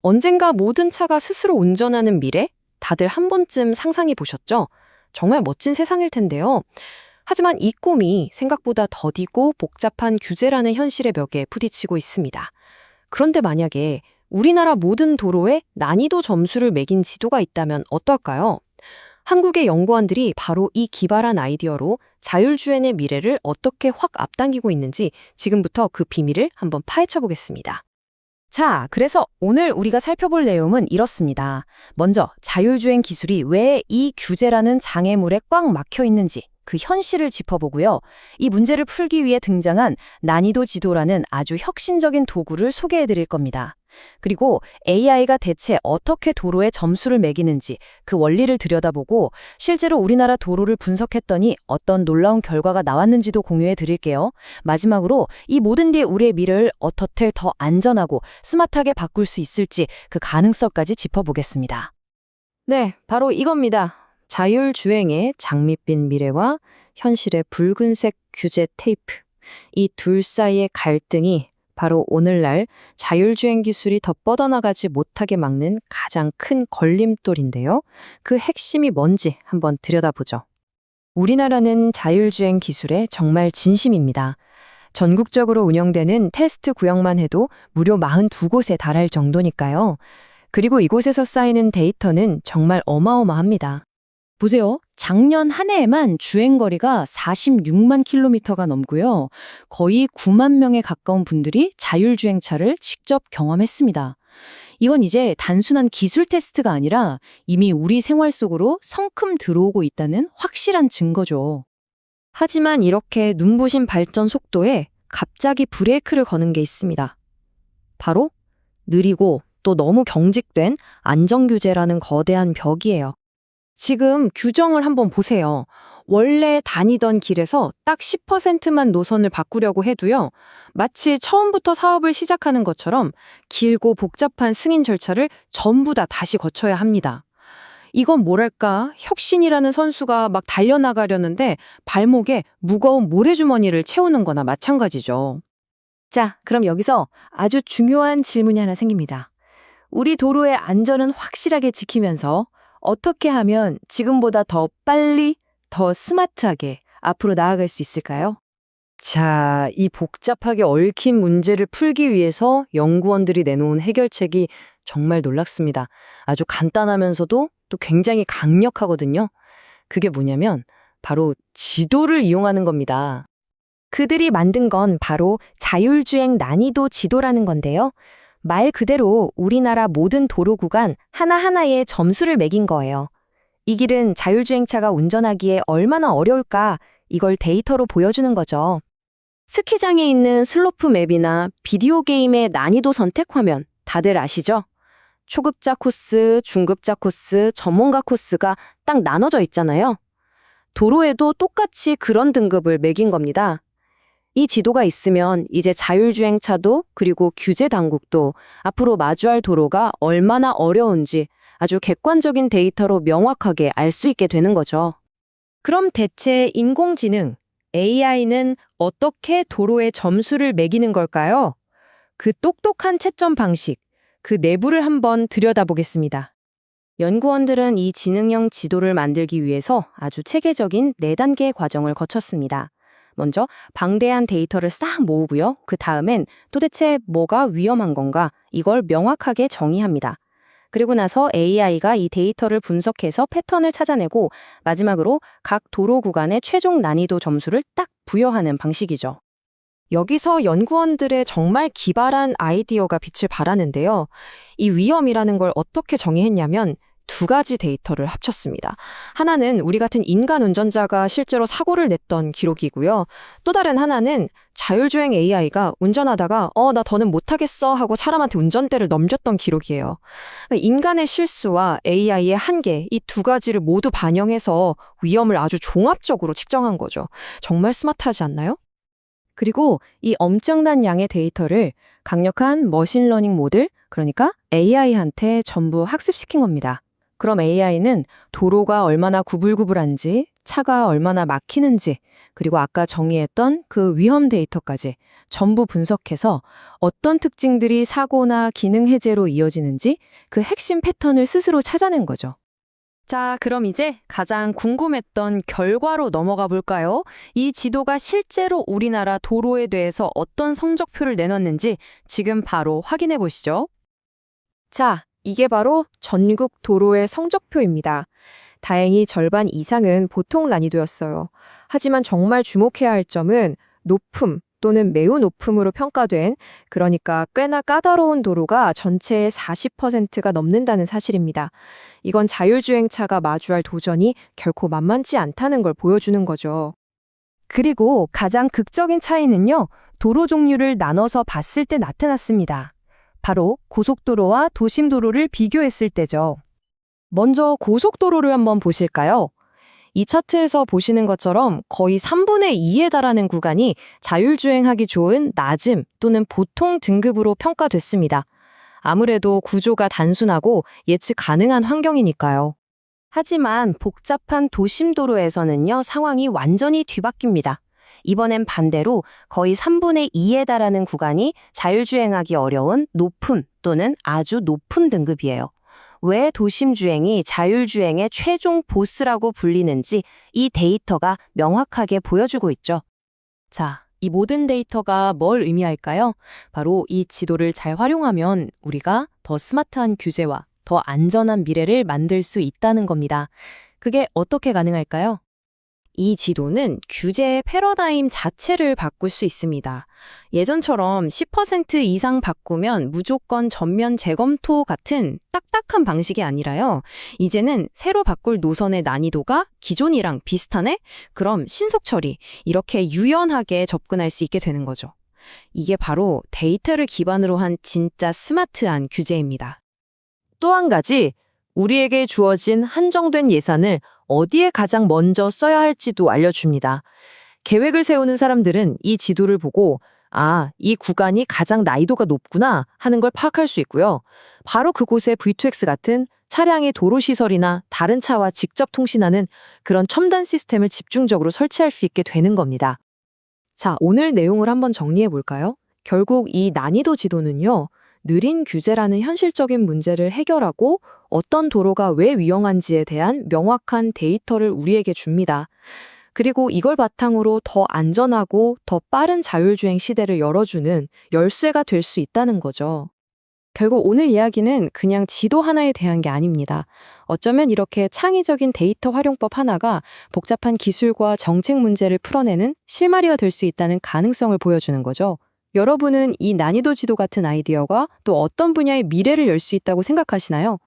언젠가 모든 차가 스스로 운전하는 미래? 다들 한 번쯤 상상해 보셨죠? 정말 멋진 세상일 텐데요. 하지만 이 꿈이 생각보다 더디고 복잡한 규제라는 현실의 벽에 부딪히고 있습니다. 그런데 만약에 우리나라 모든 도로에 난이도 점수를 매긴 지도가 있다면 어떨까요? 한국의 연구원들이 바로 이 기발한 아이디어로 자율주행의 미래를 어떻게 확 앞당기고 있는지 지금부터 그 비밀을 한번 파헤쳐 보겠습니다. 자, 그래서 오늘 우리가 살펴볼 내용은 이렇습니다. 먼저 자율주행 기술이 왜 이 규제라는 장애물에 꽉 막혀 있는지 그 현실을 짚어보고요. 이 문제를 풀기 위해 등장한 난이도 지도라는 아주 혁신적인 도구를 소개해 드릴 겁니다. 그리고 AI가 대체 어떻게 도로에 점수를 매기는지 그 원리를 들여다보고 실제로 우리나라 도로를 분석했더니 어떤 놀라운 결과가 나왔는지도 공유해 드릴게요. 마지막으로 이 모든 뒤에 우리의 미래를 어떻게 더 안전하고 스마트하게 바꿀 수 있을지 그 가능성까지 짚어보겠습니다. 네, 바로 이겁니다. 자율주행의 장밋빛 미래와 현실의 붉은색 규제 테이프. 이 둘 사이의 갈등이 바로 오늘날 자율주행 기술이 더 뻗어나가지 못하게 막는 가장 큰 걸림돌인데요. 그 핵심이 뭔지 한번 들여다보죠. 우리나라는 자율주행 기술에 정말 진심입니다. 전국적으로 운영되는 테스트 구역만 해도 무려 42곳에 달할 정도니까요. 그리고 이곳에서 쌓이는 데이터는 정말 어마어마합니다. 보세요. 작년 한 해에만 주행거리가 46만 킬로미터가 넘고요. 거의 9만 명에 가까운 분들이 자율주행차를 직접 경험했습니다. 이건 이제 단순한 기술 테스트가 아니라 이미 우리 생활 속으로 성큼 들어오고 있다는 확실한 증거죠. 하지만 이렇게 눈부신 발전 속도에 갑자기 브레이크를 거는 게 있습니다. 바로 느리고 또 너무 경직된 안전규제라는 거대한 벽이에요. 지금 규정을 한번 보세요. 원래 다니던 길에서 딱 10%만 노선을 바꾸려고 해도요. 마치 처음부터 사업을 시작하는 것처럼 길고 복잡한 승인 절차를 전부 다 다시 거쳐야 합니다. 이건 뭐랄까, 혁신이라는 선수가 막 달려나가려는데 발목에 무거운 모래주머니를 채우는 거나 마찬가지죠. 자, 그럼 여기서 아주 중요한 질문이 하나 생깁니다. 우리 도로의 안전은 확실하게 지키면서 어떻게 하면 지금보다 더 빨리, 더 스마트하게 앞으로 나아갈 수 있을까요? 자, 이 복잡하게 얽힌 문제를 풀기 위해서 연구원들이 내놓은 해결책이 정말 놀랍습니다. 아주 간단하면서도 또 굉장히 강력하거든요. 그게 뭐냐면 바로 지도를 이용하는 겁니다. 그들이 만든 건 바로 자율주행 난이도 지도라는 건데요. 말 그대로 우리나라 모든 도로 구간 하나하나에 점수를 매긴 거예요. 이 길은 자율주행차가 운전하기에 얼마나 어려울까 이걸 데이터로 보여주는 거죠. 스키장에 있는 슬로프 맵이나 비디오 게임의 난이도 선택 화면 다들 아시죠? 초급자 코스, 중급자 코스, 전문가 코스가 딱 나눠져 있잖아요. 도로에도 똑같이 그런 등급을 매긴 겁니다. 이 지도가 있으면 이제 자율주행차도 그리고 규제 당국도 앞으로 마주할 도로가 얼마나 어려운지 아주 객관적인 데이터로 명확하게 알 수 있게 되는 거죠. 그럼 대체 인공지능, AI는 어떻게 도로의 점수를 매기는 걸까요? 그 똑똑한 채점 방식, 그 내부를 한번 들여다보겠습니다. 연구원들은 이 지능형 지도를 만들기 위해서 아주 체계적인 4단계의 과정을 거쳤습니다. 먼저 방대한 데이터를 싹 모으고요. 그 다음엔 도대체 뭐가 위험한 건가 이걸 명확하게 정의합니다. 그리고 나서 AI가 이 데이터를 분석해서 패턴을 찾아내고 마지막으로 각 도로 구간의 최종 난이도 점수를 딱 부여하는 방식이죠. 여기서 연구원들의 정말 기발한 아이디어가 빛을 발하는데요. 이 위험이라는 걸 어떻게 정의했냐면 2가지 데이터를 합쳤습니다. 하나는 우리 같은 인간 운전자가 실제로 사고를 냈던 기록이고요. 또 다른 하나는 자율주행 AI가 운전하다가 나 더는 못하겠어 하고 사람한테 운전대를 넘겼던 기록이에요. 그러니까 인간의 실수와 AI의 한계, 이 2가지를 모두 반영해서 위험을 아주 종합적으로 측정한 거죠. 정말 스마트하지 않나요? 그리고 이 엄청난 양의 데이터를 강력한 머신러닝 모델, 그러니까 AI한테 전부 학습시킨 겁니다. 그럼 AI는 도로가 얼마나 구불구불한지, 차가 얼마나 막히는지, 그리고 아까 정의했던 그 위험 데이터까지 전부 분석해서 어떤 특징들이 사고나 기능 해제로 이어지는지 그 핵심 패턴을 스스로 찾아낸 거죠. 자, 그럼 이제 가장 궁금했던 결과로 넘어가 볼까요? 이 지도가 실제로 우리나라 도로에 대해서 어떤 성적표를 내놨는지 지금 바로 확인해 보시죠. 자, 이게 바로 전국 도로의 성적표입니다. 다행히 절반 이상은 보통 난이도였어요. 하지만 정말 주목해야 할 점은 높음 또는 매우 높음으로 평가된, 그러니까 꽤나 까다로운 도로가 전체의 40%가 넘는다는 사실입니다. 이건 자율주행차가 마주할 도전이 결코 만만치 않다는 걸 보여주는 거죠. 그리고 가장 극적인 차이는요, 도로 종류를 나눠서 봤을 때 나타났습니다. 바로 고속도로와 도심도로를 비교했을 때죠. 먼저 고속도로를 한번 보실까요? 이 차트에서 보시는 것처럼 거의 3분의 2에 달하는 구간이 자율주행하기 좋은 낮음 또는 보통 등급으로 평가됐습니다. 아무래도 구조가 단순하고 예측 가능한 환경이니까요. 하지만 복잡한 도심도로에서는요, 상황이 완전히 뒤바뀝니다. 이번엔 반대로 거의 3분의 2에 달하는 구간이 자율주행하기 어려운 높음 또는 아주 높은 등급이에요. 왜 도심주행이 자율주행의 최종 보스라고 불리는지 이 데이터가 명확하게 보여주고 있죠. 자, 이 모든 데이터가 뭘 의미할까요? 바로 이 지도를 잘 활용하면 우리가 더 스마트한 규제와 더 안전한 미래를 만들 수 있다는 겁니다. 그게 어떻게 가능할까요? 이 지도는 규제의 패러다임 자체를 바꿀 수 있습니다. 예전처럼 10% 이상 바꾸면 무조건 전면 재검토 같은 딱딱한 방식이 아니라요. 이제는 새로 바꿀 노선의 난이도가 기존이랑 비슷하네? 그럼 신속 처리, 이렇게 유연하게 접근할 수 있게 되는 거죠. 이게 바로 데이터를 기반으로 한 진짜 스마트한 규제입니다. 또 한 가지, 우리에게 주어진 한정된 예산을 어디에 가장 먼저 써야 할지도 알려줍니다. 계획을 세우는 사람들은 이 지도를 보고 이 구간이 가장 난이도가 높구나 하는 걸 파악할 수 있고요. 바로 그곳에 V2X 같은 차량의 도로시설이나 다른 차와 직접 통신하는 그런 첨단 시스템을 집중적으로 설치할 수 있게 되는 겁니다. 자, 오늘 내용을 한번 정리해 볼까요? 결국 이 난이도 지도는요, 느린 규제라는 현실적인 문제를 해결하고 어떤 도로가 왜 위험한지에 대한 명확한 데이터를 우리에게 줍니다. 그리고 이걸 바탕으로 더 안전하고 더 빠른 자율주행 시대를 열어주는 열쇠가 될 수 있다는 거죠. 결국 오늘 이야기는 그냥 지도 하나에 대한 게 아닙니다. 어쩌면 이렇게 창의적인 데이터 활용법 하나가 복잡한 기술과 정책 문제를 풀어내는 실마리가 될 수 있다는 가능성을 보여주는 거죠. 여러분은 이 난이도 지도 같은 아이디어가 또 어떤 분야의 미래를 열 수 있다고 생각하시나요?